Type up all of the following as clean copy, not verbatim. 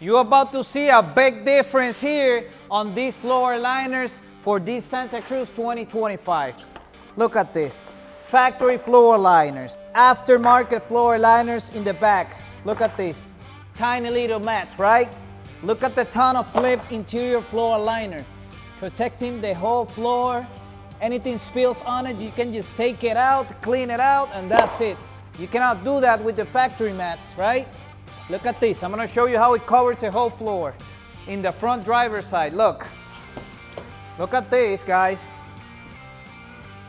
You're about to see a big difference here on these floor liners for this Santa Cruz 2025. Look at this. Factory floor liners, aftermarket floor liners in the back. Look at this. Tiny little mats, right? Look at the TonnoFlip interior floor liner, protecting the whole floor. Anything spills on it, you can just take it out, clean it out, and that's it. You cannot do that with the factory mats, right? Look at this. I'm gonna show you how it covers the whole floor. In the front driver's side, look. Look at this, guys.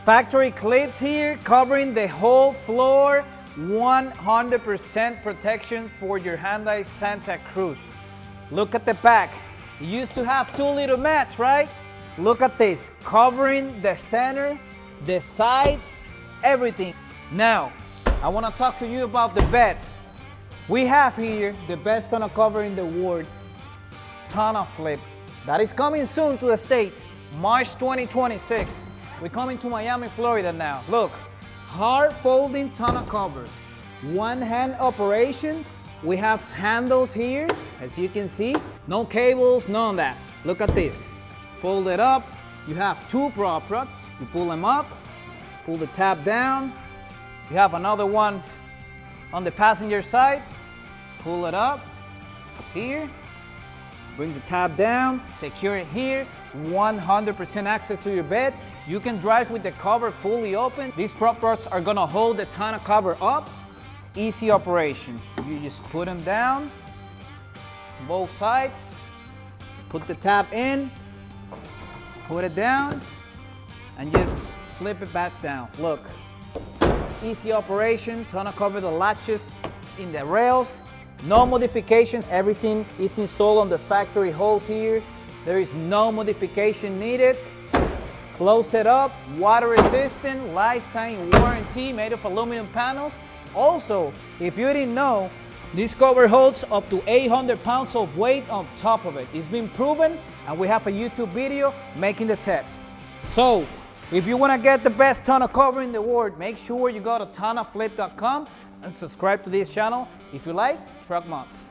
Factory clips here covering the whole floor. 100% protection for your Hyundai Santa Cruz. Look at the back. You used to have two little mats, right? Look at this, covering the center, the sides, everything. Now, I want to talk to you about the bed. We have here the best tonneau cover in the world, TonnoFlip. That is coming soon to the States, March 2026. We're coming to Miami, Florida now. Look, hard folding tonneau cover. One hand operation. We have handles here, as you can see. No cables, none of that. Look at this. Fold it up. You have two prop rods. You pull them up, pull the tab down. You have another one on the passenger side. Pull it up here. Bring the tab down, secure it here. 100% access to your bed. You can drive with the cover fully open. These prop rods are gonna hold the tonneau cover up. Easy operation. You just put them down, both sides. Put the tab in, put it down, and just flip it back down. Look, easy operation. Tonneau cover the latches in the rails. No modifications. Everything is installed on the factory holes here. There is no modification needed. Close it up. Water resistant, lifetime warranty, made of aluminum panels. Also, if you didn't know, this cover holds up to 800 pounds of weight on top of it. It's been proven, and we have a YouTube video making the test. So, if you want to get the best tonneau cover in the world, make sure you go to TonnoFlip.com and subscribe to this channel if you like truck mods.